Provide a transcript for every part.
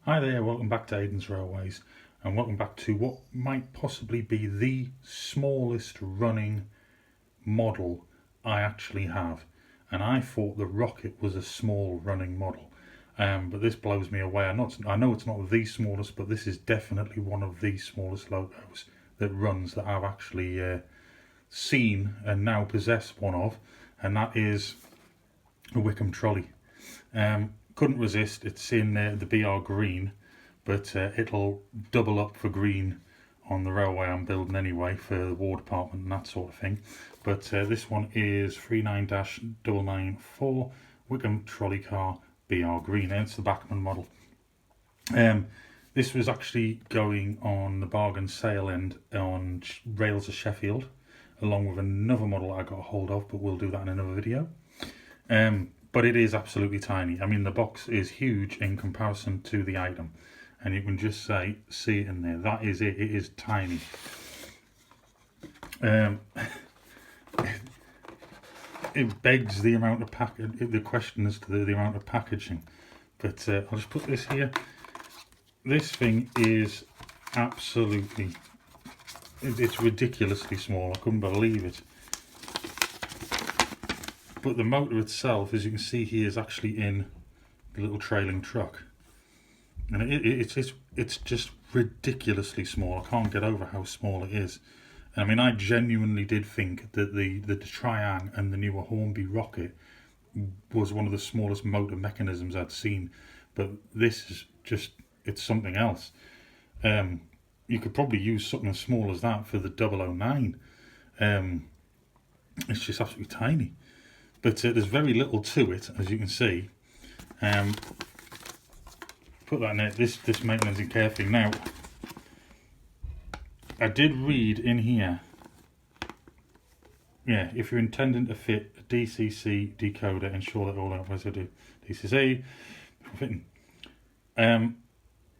Hi there, welcome back to Aidans Railways and welcome back to what might possibly be the smallest running model I actually have. And I thought the Rocket was a small running model, but this blows me away. I know it's not the smallest, but this is definitely one of the smallest locos that runs that I've actually seen and now possess one of, and that is a Wickham Trolley. Couldn't resist. It's in the BR green, but it'll double up for green on the railway I'm building anyway for the war department and that sort of thing. But this one is 39-994 Wickham Trolley Car BR green, and it's the Bachmann model. This was actually going on the bargain sale end on Rails of Sheffield, along with another model I got a hold of, but we'll do that in another video. But it is absolutely tiny. I mean, the box is huge in comparison to the Aidan, and you can just see it in there. That is it. It is tiny. It begs the amount of the question as to the amount of packaging. But I'll just put this here. This thing is absolutely, it's ridiculously small. I couldn't believe it. But the motor itself, as you can see here, is actually in the little trailing truck, and it's just ridiculously small. I can't get over how small it is. I mean, I genuinely did think that the Triang and the newer Hornby Rocket was one of the smallest motor mechanisms I'd seen, but this is just, it's something else. You could probably use something as small as that for the 009. It's just absolutely tiny. But there's very little to it, as you can see. Put that in there. This maintenance and care thing. Now, I did read in here, yeah, if you're intending to fit a DCC decoder, ensure that all outputs do DCC fitting. The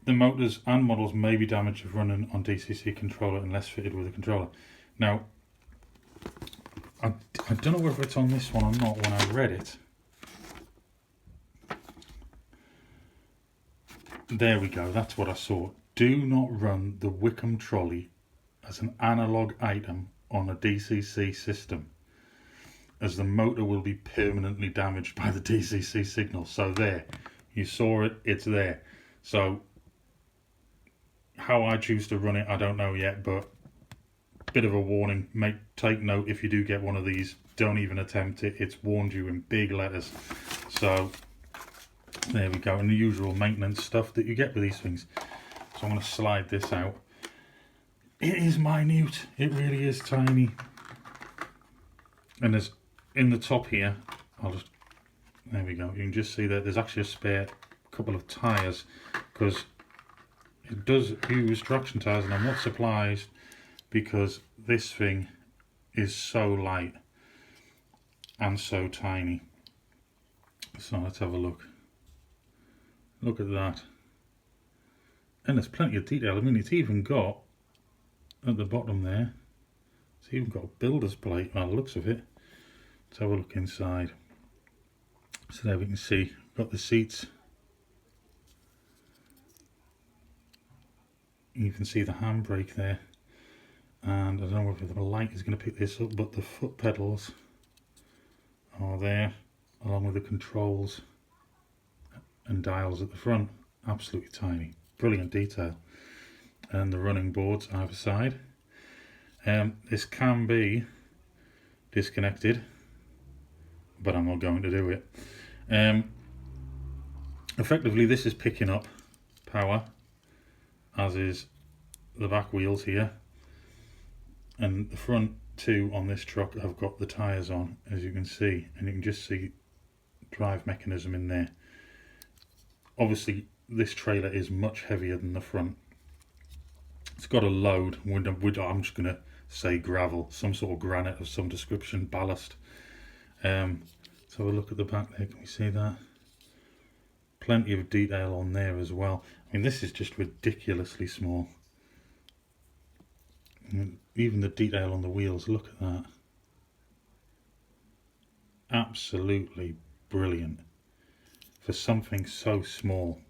motors and models may be damaged if running on DCC controller unless fitted with a controller. Now, I don't know whether it's on this one or not when I read it. There we go, that's what I saw. Do not run the Wickham Trolley as an analog item on a DCC system, as the motor will be permanently damaged by the DCC signal. So there, you saw it, it's there. So how I choose to run it, I don't know yet, but bit of a warning, take note if you do get one of these, don't even attempt it. It's warned you in big letters. So there we go, and the usual maintenance stuff that you get with these things. So I'm going to slide this out. It is minute, it really is tiny. And there's, in the top here, there we go, you can just see that there's actually a spare couple of tyres, because it does use traction tyres, and I'm not surprised, because this thing is so light and so tiny. So let's have a look. Look at that. And there's plenty of detail. I mean, it's even got, at the bottom there, it's even got a builder's plate by the looks of it. Let's have a look inside. So there we can see, got the seats. You can see the handbrake there. And I don't know if the light is going to pick this up, but the foot pedals are there, along with the controls and dials at the front. Absolutely tiny, brilliant detail. And the running boards either side. This can be disconnected, but I'm not going to do it. Effectively, this is picking up power, as is the back wheels here. And the front two on this truck have got the tyres on, as you can see, and you can just see drive mechanism in there. Obviously, this trailer is much heavier than the front. It's got a load, I'm just going to say gravel, some sort of granite of some description, ballast. Let's have a look at the back there, can we see that? Plenty of detail on there as well. I mean, this is just ridiculously small. Even the detail on the wheels, look at that. Absolutely brilliant for something so small.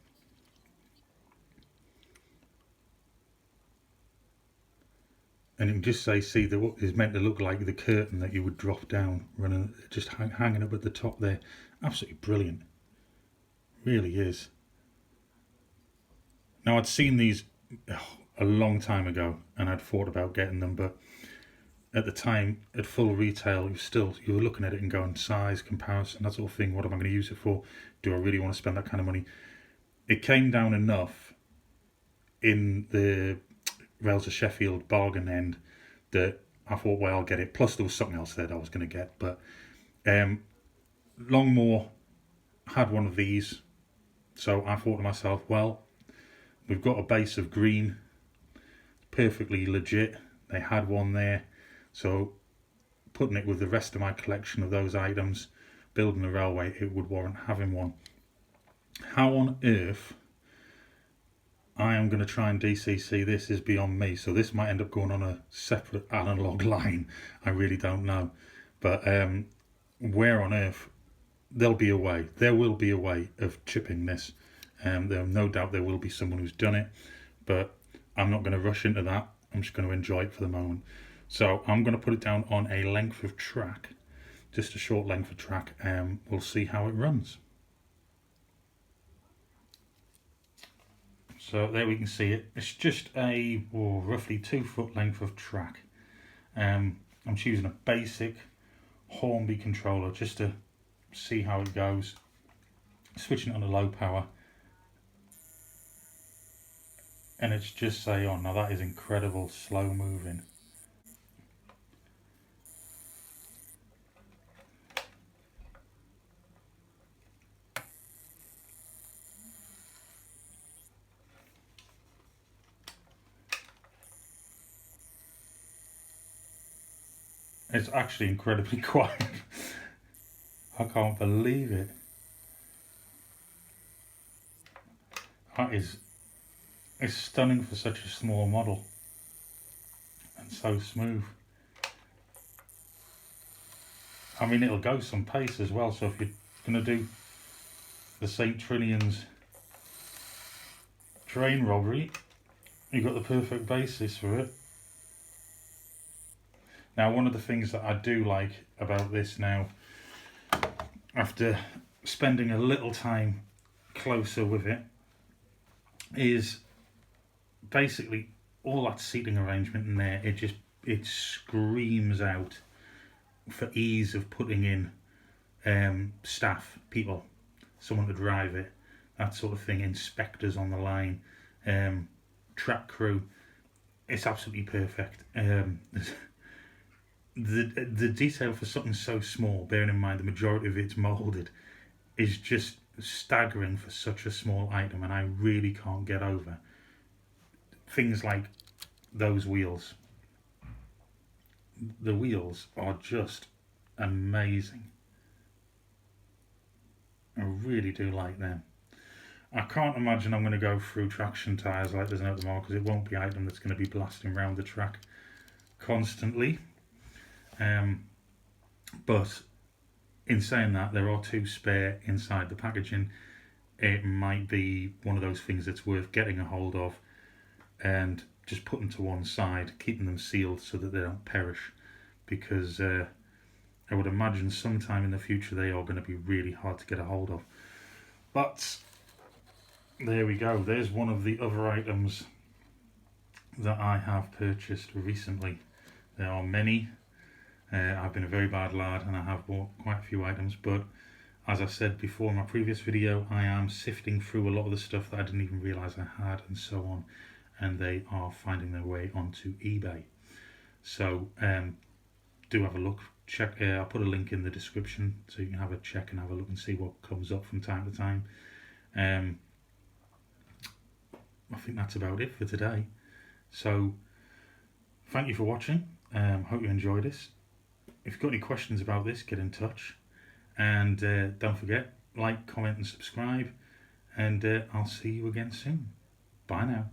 And you can just see that is meant to look like the curtain that you would drop down, running just hanging up at the top there. Absolutely brilliant, really is. Now I'd seen these a long time ago, and I'd thought about getting them, but at the time at full retail, you were looking at it and going size, comparison, that sort of thing. What am I going to use it for? Do I really want to spend that kind of money? It came down enough in the Rails of Sheffield bargain end that I thought, well, I'll get it. Plus there was something else there that I was going to get, but Longmoor had one of these, so I thought to myself, well, we've got a base of green, perfectly legit. They had one there, so putting it with the rest of my collection of those items, building a railway, it would warrant having one. How on earth I am going to try and DCC this is beyond me, so this might end up going on a separate analog line. I really don't know, but where on earth, there will be a way of chipping this. There, no doubt there will be someone who's done it, but I'm not going to rush into that. I'm just going to enjoy it for the moment. So I'm going to put it down on a length of track, just a short length of track, and we'll see how it runs. So there we can see it. It's just a roughly 2 foot length of track. I'm choosing a basic Hornby controller just to see how it goes. Switching it on to low power. And it's just say on. Now that is incredible, slow moving. It's actually incredibly quiet. I can't believe it. It's stunning for such a small model. And so smooth. I mean, it'll go some pace as well, so if you're going to do the St. Trinian's train robbery, you've got the perfect basis for it. Now, one of the things that I do like about this now, after spending a little time closer with it, is basically all that seating arrangement in there. It screams out for ease of putting in staff, people, someone to drive it, that sort of thing, inspectors on the line, track crew. It's absolutely perfect. The detail for something so small, bearing in mind the majority of it's moulded, is just staggering for such a small item, and I really can't get over things like those wheels. The wheels are just amazing. I really do like them. I can't imagine I'm going to go through traction tyres like there's no tomorrow, because it won't be an item that's going to be blasting around the track constantly. But in saying that, there are 2 spare inside the packaging. It might be one of those things that's worth getting a hold of and just putting to one side, keeping them sealed so that they don't perish, because I would imagine sometime in the future they are going to be really hard to get a hold of. But there we go. There's one of the other items that I have purchased recently. There are many. I've been a very bad lad and I have bought quite a few items, but as I said before in my previous video, I am sifting through a lot of the stuff that I didn't even realise I had and so on, and they are finding their way onto eBay. So do have a look. Check. I'll put a link in the description so you can have a check and have a look and see what comes up from time to time. I think that's about it for today. So thank you for watching. Hope you enjoyed this. If you've got any questions about this, get in touch. And don't forget, like, comment and subscribe. And I'll see you again soon. Bye now.